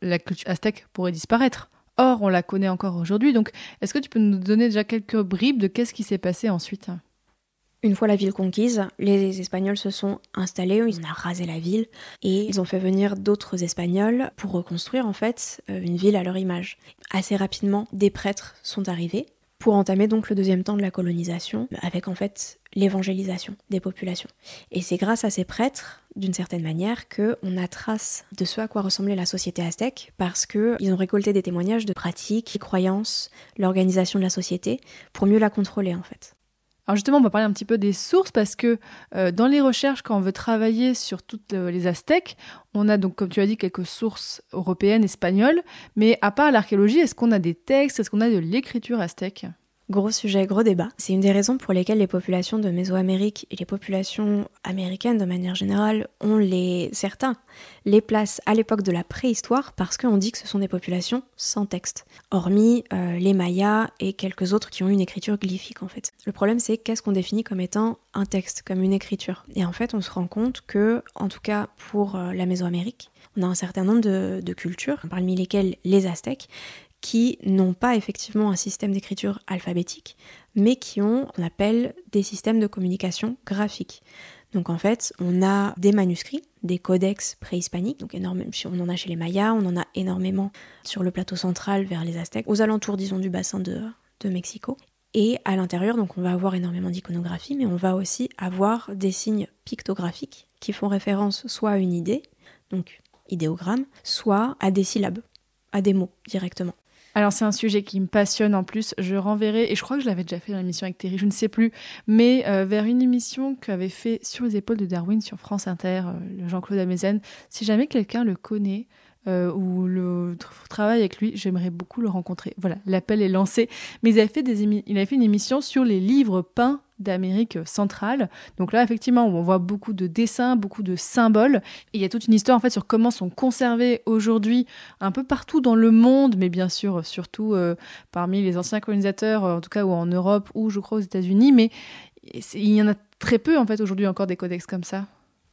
la culture aztèque pourrait disparaître. Or, on la connaît encore aujourd'hui. Donc, est-ce que tu peux nous donner déjà quelques bribes de qu'est-ce qui s'est passé ensuite ? Une fois la ville conquise, les Espagnols se sont installés, ils ont rasé la ville et ils ont fait venir d'autres Espagnols pour reconstruire en fait une ville à leur image. Assez rapidement, des prêtres sont arrivés pour entamer donc le deuxième temps de la colonisation avec en fait l'évangélisation des populations. Et c'est grâce à ces prêtres, d'une certaine manière, qu'on a trace de ce à quoi ressemblait la société aztèque parce qu'ils ont récolté des témoignages de pratiques, de croyances, l'organisation de la société pour mieux la contrôler en fait. Alors justement, on va parler un petit peu des sources parce que dans les recherches, quand on veut travailler sur toutes les Aztèques, on a donc, comme tu as dit, quelques sources européennes, espagnoles, mais à part l'archéologie, est-ce qu'on a des textes, est-ce qu'on a de l'écriture aztèque ? Gros sujet, gros débat. C'est une des raisons pour lesquelles les populations de Mésoamérique et les populations américaines de manière générale certains les placent à l'époque de la préhistoire parce qu'on dit que ce sont des populations sans texte. Hormis les Mayas et quelques autres qui ont une écriture glyphique en fait. Le problème c'est qu'est-ce qu'on définit comme étant un texte, comme une écriture. Et en fait on se rend compte que, en tout cas pour la Mésoamérique, on a un certain nombre de cultures, parmi lesquelles les Aztèques, qui n'ont pas effectivement un système d'écriture alphabétique, mais qui ont ce qu'on appelle des systèmes de communication graphique. Donc en fait, on a des manuscrits, des codex préhispaniques, donc on en a chez les Mayas, on en a énormément sur le plateau central vers les Aztèques, aux alentours, disons, du bassin de Mexico. Et à l'intérieur, donc on va avoir énormément d'iconographie, mais on va aussi avoir des signes pictographiques qui font référence soit à une idée, donc idéogramme, soit à des syllabes, à des mots directement. Alors c'est un sujet qui me passionne en plus, je renverrai, et je crois que je l'avais déjà fait dans l'émission avec Terry, je ne sais plus, mais vers une émission qu'avait fait Sur les épaules de Darwin sur France Inter, le Jean-Claude Amezen. Si jamais quelqu'un le connaît ou travaille avec lui, j'aimerais beaucoup le rencontrer. Voilà, l'appel est lancé. Mais il avait fait une émission sur les livres peints d'Amérique centrale. Donc là, effectivement, on voit beaucoup de dessins, beaucoup de symboles. Et il y a toute une histoire en fait sur comment sont conservés aujourd'hui un peu partout dans le monde, mais bien sûr, surtout parmi les anciens colonisateurs, en tout cas ou en Europe ou je crois aux États-Unis. Mais il y en a très peu en fait aujourd'hui encore des codex comme ça.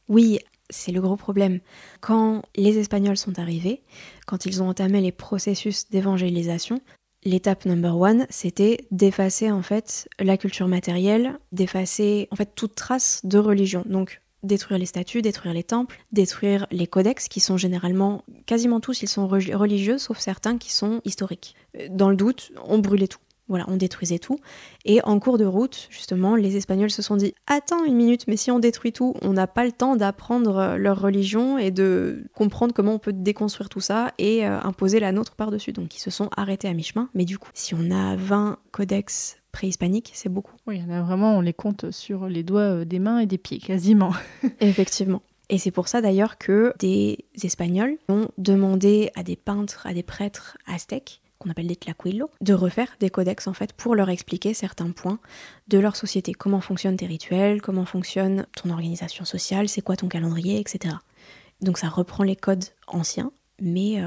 Oui, c'est le gros problème. Quand les Espagnols sont arrivés, quand ils ont entamé les processus d'évangélisation, l'étape number one, c'était d'effacer en fait la culture matérielle, d'effacer en fait toute trace de religion. Donc détruire les statues, détruire les temples, détruire les codex qui sont généralement, quasiment tous, ils sont religieux, sauf certains qui sont historiques. Dans le doute, on brûlait tout. Voilà, on détruisait tout. Et en cours de route, justement, les Espagnols se sont dit « Attends une minute, mais si on détruit tout, on n'a pas le temps d'apprendre leur religion et de comprendre comment on peut déconstruire tout ça et imposer la nôtre par-dessus. » Donc ils se sont arrêtés à mi-chemin. Mais du coup, si on a 20 codex préhispaniques, c'est beaucoup. Oui, il y en a vraiment, on les compte sur les doigts des mains et des pieds, quasiment. Effectivement. Et c'est pour ça d'ailleurs que des Espagnols ont demandé à des peintres, à des prêtres aztèques, qu'on appelle des tlacuilos, de refaire des codex en fait pour leur expliquer certains points de leur société. Comment fonctionnent tes rituels, comment fonctionne ton organisation sociale, c'est quoi ton calendrier, etc. Donc ça reprend les codes anciens, mais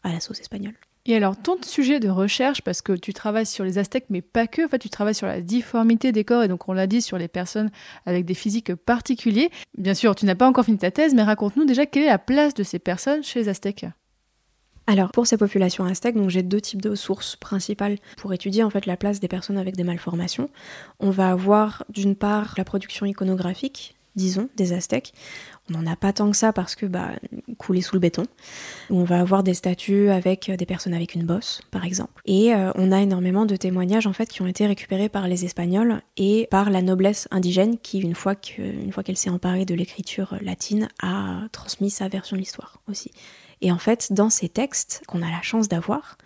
à la sauce espagnole. Et alors, ton sujet de recherche, parce que tu travailles sur les Aztèques, mais pas que, en fait, tu travailles sur la difformité des corps, et donc on l'a dit, sur les personnes avec des physiques particuliers. Bien sûr, tu n'as pas encore fini ta thèse, mais raconte-nous déjà quelle est la place de ces personnes chez les Aztèques. Alors, pour ces populations aztèques, donc j'ai 2 types de sources principales pour étudier en fait la place des personnes avec des malformations. On va avoir d'une part la production iconographique, disons, des Aztèques. On n'en a pas tant que ça parce que coulé sous le béton. On va avoir des statues avec des personnes avec une bosse, par exemple. Et on a énormément de témoignages en fait qui ont été récupérés par les Espagnols et par la noblesse indigène qui, une fois qu'elle s'est emparée de l'écriture latine, a transmis sa version de l'histoire aussi. Et en fait, dans ces textes qu'on a la chance d'avoir,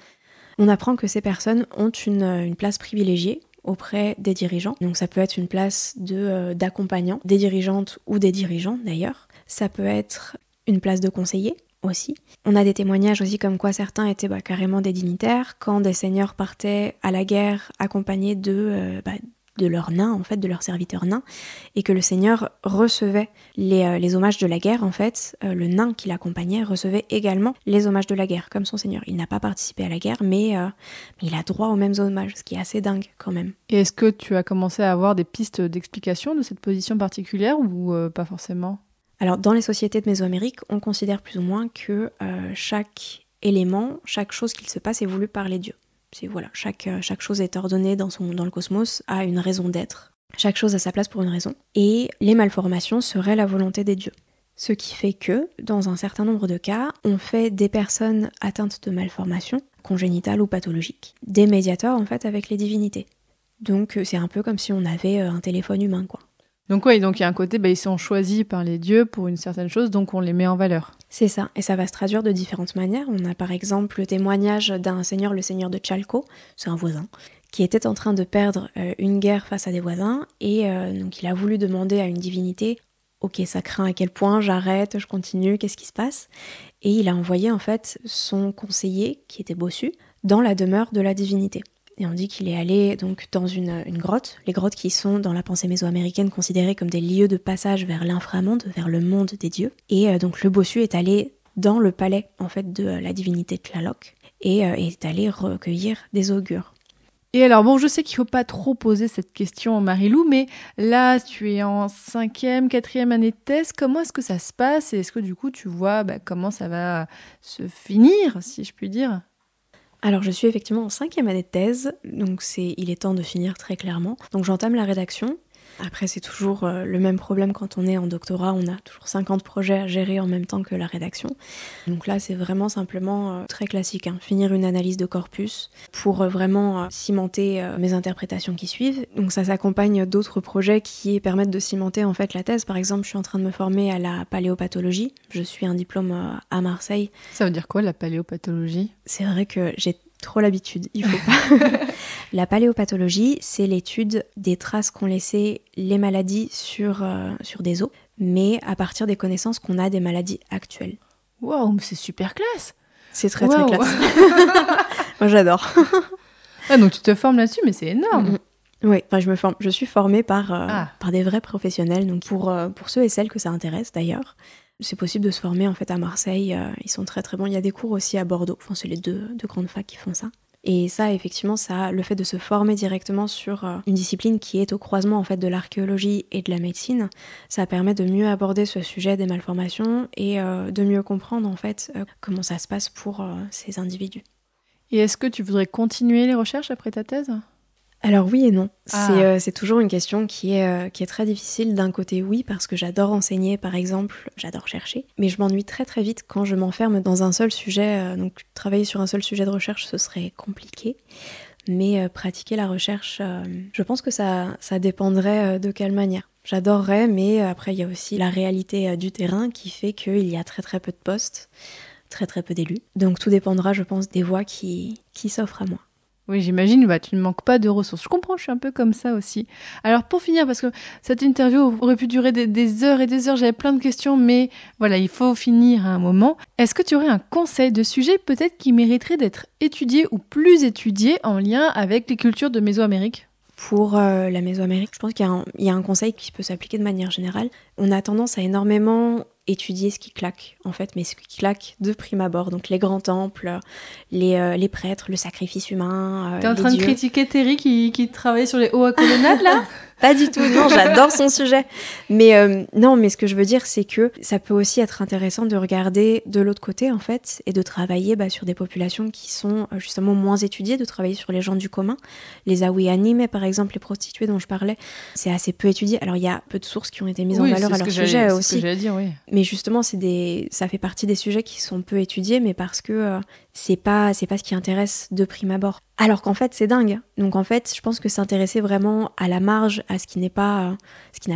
on apprend que ces personnes ont une place privilégiée auprès des dirigeants. Donc ça peut être une place d'accompagnant, des dirigeantes ou des dirigeants d'ailleurs. Ça peut être une place de conseiller aussi. On a des témoignages aussi comme quoi certains étaient carrément des dignitaires quand des seigneurs partaient à la guerre accompagnés de leurs nains, en fait, de leurs serviteurs nains, et que le seigneur recevait les hommages de la guerre, en fait, le nain qui l'accompagnait recevait également les hommages de la guerre, comme son seigneur. Il n'a pas participé à la guerre, mais il a droit aux mêmes hommages, ce qui est assez dingue quand même. Et est-ce que tu as commencé à avoir des pistes d'explication de cette position particulière ou pas forcément ? Alors, dans les sociétés de Mésoamérique, on considère plus ou moins que chaque élément, chaque chose qu'il se passe est voulu par les dieux. Chaque chose est ordonnée dans le cosmos, a une raison d'être. Chaque chose a sa place pour une raison. Et les malformations seraient la volonté des dieux. Ce qui fait que, dans un certain nombre de cas, on fait des personnes atteintes de malformations, congénitales ou pathologiques, des médiateurs en fait avec les divinités. Donc c'est un peu comme si on avait un téléphone humain, quoi. Donc oui, donc il y a un côté, ils sont choisis par les dieux pour une certaine chose, donc on les met en valeur. C'est ça, et ça va se traduire de différentes manières. On a par exemple le témoignage d'un seigneur, le seigneur de Chalco, c'est un voisin, qui était en train de perdre une guerre face à des voisins, et donc il a voulu demander à une divinité « Ok, ça craint à quel point, j'arrête, je continue, qu'est-ce qui se passe ?» Et il a envoyé en fait son conseiller, qui était bossu, dans la demeure de la divinité. Et on dit qu'il est allé donc dans une grotte, les grottes qui sont dans la pensée mésoaméricaine considérées comme des lieux de passage vers l'inframonde, vers le monde des dieux. Et donc le bossu est allé dans le palais en fait de la divinité Tlaloc et est allé recueillir des augures. Et alors bon, je sais qu'il ne faut pas trop poser cette question, Marie-Lou, mais là, tu es en 5e, 4e année de thèse. Comment est-ce que ça se passe et est-ce que du coup, tu vois comment ça va se finir, si je puis dire ? Alors je suis effectivement en 5e année de thèse, donc il est temps de finir très clairement. Donc j'entame la rédaction. Après c'est toujours le même problème quand on est en doctorat, on a toujours 50 projets à gérer en même temps que la rédaction. Donc là c'est vraiment simplement très classique, finir une analyse de corpus pour vraiment cimenter mes interprétations qui suivent. Donc ça s'accompagne d'autres projets qui permettent de cimenter en fait la thèse. Par exemple je suis en train de me former à la paléopathologie, je suis un diplôme à Marseille. Ça veut dire quoi la paléopathologie ? C'est vrai que j'ai trop l'habitude, il faut pas. La paléopathologie, c'est l'étude des traces qu'ont laissées les maladies sur des os, mais à partir des connaissances qu'on a des maladies actuelles. Waouh, mais c'est super classe. C'est très très classe. Moi j'adore. Ah, donc tu te formes là-dessus, mais c'est énorme. Oui, je suis formée par des vrais professionnels, donc pour ceux et celles que ça intéresse d'ailleurs. C'est possible de se former en fait à Marseille, ils sont très très bons. Il y a des cours aussi à Bordeaux, c'est les deux grandes facs qui font ça. Et ça, effectivement, le fait de se former directement sur une discipline qui est au croisement en fait de l'archéologie et de la médecine, ça permet de mieux aborder ce sujet des malformations et de mieux comprendre en fait comment ça se passe pour ces individus. Et est-ce que tu voudrais continuer les recherches après ta thèse ? Alors oui et non. C'est toujours une question qui est très difficile. D'un côté oui, parce que j'adore enseigner par exemple, j'adore chercher, mais je m'ennuie très très vite quand je m'enferme dans un seul sujet. Donc travailler sur un seul sujet de recherche, ce serait compliqué. Mais pratiquer la recherche, je pense que ça dépendrait de quelle manière. J'adorerais, mais après il y a aussi la réalité du terrain qui fait qu'il y a très très peu de postes, très très peu d'élus. Donc tout dépendra, je pense, des voies qui s'offrent à moi. Oui, j'imagine, tu ne manques pas de ressources. Je comprends, je suis un peu comme ça aussi. Alors pour finir, parce que cette interview aurait pu durer des heures et des heures, j'avais plein de questions, mais voilà, il faut finir à un moment. Est-ce que tu aurais un conseil de sujet peut-être qui mériterait d'être étudié ou plus étudié en lien avec les cultures de Mésoamérique ? Pour la Mésoamérique, je pense qu'il y a un conseil qui peut s'appliquer de manière générale. On a tendance à énormément étudier ce qui claque, en fait, mais ce qui claque de prime abord. Donc les grands temples, les prêtres, le sacrifice humain, T'es en train de critiquer Terry qui travaille sur les hauts à colonnades, là ? Pas du tout, non, j'adore son sujet. Mais non, mais ce que je veux dire, c'est que ça peut aussi être intéressant de regarder de l'autre côté, en fait, et de travailler sur des populations qui sont justement moins étudiées, de travailler sur les gens du commun. Les Awi-Animés, par exemple, les prostituées dont je parlais, c'est assez peu étudié. Alors, il y a peu de sources qui ont été mises en valeur à leur sujet aussi. C'est ce que j'allais dire, oui. Mais justement, ça fait partie des sujets qui sont peu étudiés, mais parce que c'est pas ce qui intéresse de prime abord. Alors qu'en fait, c'est dingue. Donc en fait, je pense que s'intéresser vraiment à la marge, à ce qui n'a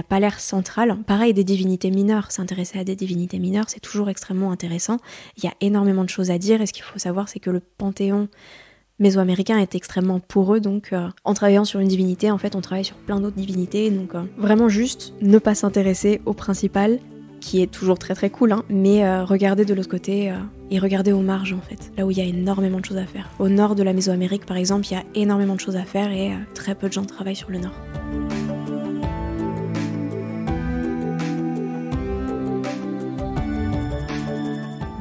pas l'air central. Pareil, des divinités mineures. S'intéresser à des divinités mineures, c'est toujours extrêmement intéressant. Il y a énormément de choses à dire, et ce qu'il faut savoir, c'est que le panthéon mésoaméricain est extrêmement poreux, donc en travaillant sur une divinité, en fait, on travaille sur plein d'autres divinités. Donc vraiment juste ne pas s'intéresser au principal, qui est toujours très très cool, mais regarder de l'autre côté et regarder aux marges en fait, là où il y a énormément de choses à faire. Au nord de la Mésoamérique par exemple, il y a énormément de choses à faire et très peu de gens travaillent sur le nord.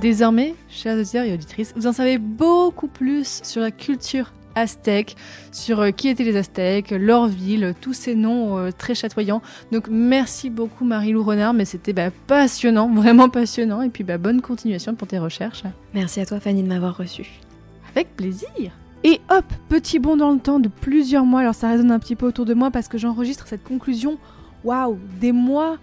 Désormais, chers auditeurs et auditrices, vous en savez beaucoup plus sur la culture aztèques, sur qui étaient les Aztèques, leur ville, tous ces noms très chatoyants. Donc merci beaucoup Marie-Lou Renard, mais c'était passionnant, vraiment passionnant, et puis bonne continuation pour tes recherches. Merci à toi Fanny de m'avoir reçue. Avec plaisir. Et hop, petit bond dans le temps de plusieurs mois, alors ça résonne un petit peu autour de moi parce que j'enregistre cette conclusion, waouh, des mois,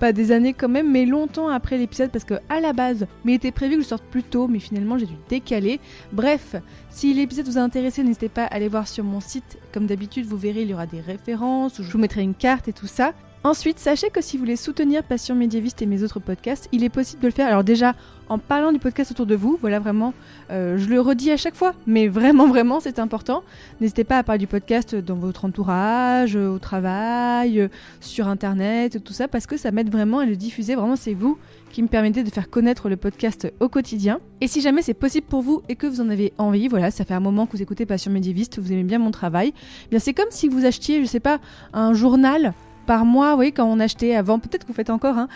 pas des années quand même, mais longtemps après l'épisode parce que à la base, il était prévu que je sorte plus tôt, mais finalement j'ai dû décaler. Bref, si l'épisode vous a intéressé, n'hésitez pas à aller voir sur mon site, comme d'habitude vous verrez il y aura des références, où je vous mettrai une carte et tout ça. Ensuite, sachez que si vous voulez soutenir Passion Médiéviste et mes autres podcasts, il est possible de le faire. Alors déjà, en parlant du podcast autour de vous, voilà vraiment, je le redis à chaque fois, mais vraiment, c'est important. N'hésitez pas à parler du podcast dans votre entourage, au travail, sur internet, tout ça, parce que ça m'aide vraiment à le diffuser. Vraiment, c'est vous qui me permettez de faire connaître le podcast au quotidien. Et si jamais c'est possible pour vous et que vous en avez envie, voilà, ça fait un moment que vous écoutez Passion Médiéviste, vous aimez bien mon travail, eh bien c'est comme si vous achetiez, je sais pas, un journal par mois, oui, quand on achetait avant, peut-être que vous faites encore, hein,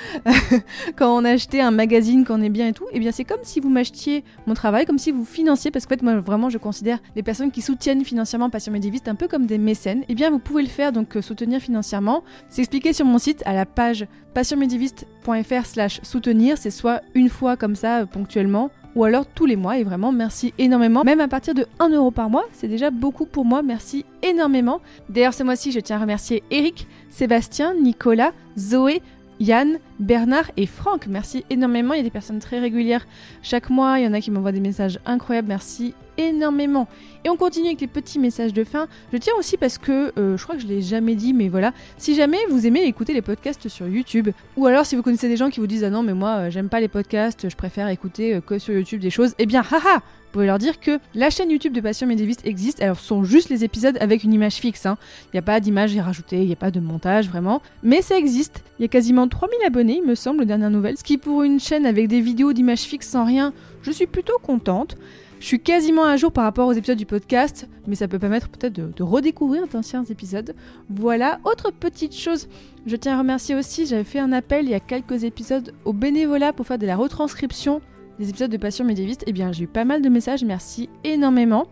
quand on achetait un magazine, quand on est bien et tout, eh bien c'est comme si vous m'achetiez mon travail, comme si vous financiez, parce qu'en fait moi vraiment je considère les personnes qui soutiennent financièrement Passion Médiéviste un peu comme des mécènes, eh bien vous pouvez le faire, donc soutenir financièrement, c'est expliqué sur mon site à la page passionmédiéviste.fr/soutenir, c'est soit une fois comme ça, ponctuellement, ou alors tous les mois, et vraiment merci énormément, même à partir de 1 € par mois, c'est déjà beaucoup pour moi, merci énormément. D'ailleurs ce mois-ci je tiens à remercier Eric, Sébastien, Nicolas, Zoé, Yann, Bernard et Franck, merci énormément, il y a des personnes très régulières chaque mois, il y en a qui m'envoient des messages incroyables, merci énormément. Et on continue avec les petits messages de fin. Je tiens aussi parce que, je crois que je l'ai jamais dit, mais voilà, si jamais vous aimez écouter les podcasts sur YouTube, ou alors si vous connaissez des gens qui vous disent « Ah non, mais moi, j'aime pas les podcasts, je préfère écouter que sur YouTube des choses », eh bien, haha, vous pouvez leur dire que la chaîne YouTube de Passion Médiéviste existe, alors ce sont juste les épisodes avec une image fixe, hein. Il n'y a pas d'image rajoutée, il n'y a pas de montage, vraiment, mais ça existe. Il y a quasiment 3000 abonnés, il me semble, aux dernières nouvelles, ce qui pour une chaîne avec des vidéos d'images fixes sans rien, je suis plutôt contente. Je suis quasiment à jour par rapport aux épisodes du podcast, mais ça peut permettre peut-être de redécouvrir d'anciens épisodes. Voilà, autre petite chose, je tiens à remercier aussi, j'avais fait un appel il y a quelques épisodes au bénévolat pour faire de la retranscription des épisodes de Passion Médiéviste. Eh bien, j'ai eu pas mal de messages, merci énormément.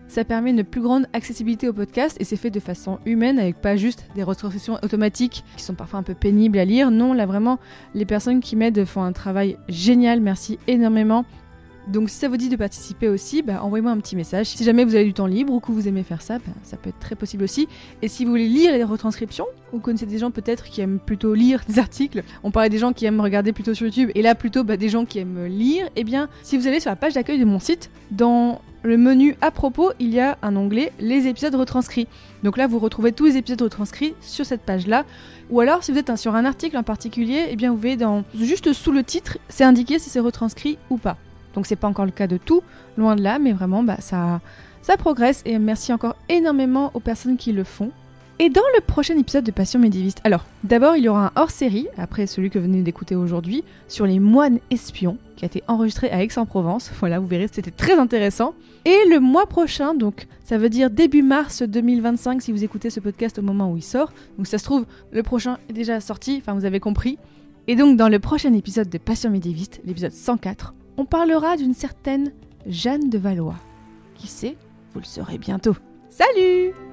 Ça permet une plus grande accessibilité au podcast et c'est fait de façon humaine avec pas juste des retranscriptions automatiques qui sont parfois un peu pénibles à lire. Non, là vraiment, les personnes qui m'aident font un travail génial, merci énormément. Donc si ça vous dit de participer aussi, envoyez-moi un petit message. Si jamais vous avez du temps libre ou que vous aimez faire ça, ça peut être très possible aussi. Et si vous voulez lire les retranscriptions, ou connaissez des gens peut-être qui aiment plutôt lire des articles, on parlait des gens qui aiment regarder plutôt sur YouTube, et là plutôt des gens qui aiment lire, eh bien si vous allez sur la page d'accueil de mon site, dans le menu à propos, il y a un onglet les épisodes retranscrits. Donc là vous retrouvez tous les épisodes retranscrits sur cette page-là. Ou alors si vous êtes sur un article en particulier, eh bien vous verrez juste sous le titre, c'est indiqué si c'est retranscrit ou pas. Donc c'est pas encore le cas de tout, loin de là, mais vraiment ça progresse et merci encore énormément aux personnes qui le font. Et dans le prochain épisode de Passion Médiéviste, alors d'abord il y aura un hors-série, après celui que vous venez d'écouter aujourd'hui, sur les moines espions, qui a été enregistré à Aix-en-Provence, voilà vous verrez c'était très intéressant. Et le mois prochain, donc ça veut dire début mars 2025 si vous écoutez ce podcast au moment où il sort, donc ça se trouve le prochain est déjà sorti, enfin vous avez compris. Et donc dans le prochain épisode de Passion Médiéviste, l'épisode 104, on parlera d'une certaine Jeanne de Valois. Qui sait, vous le saurez bientôt. Salut!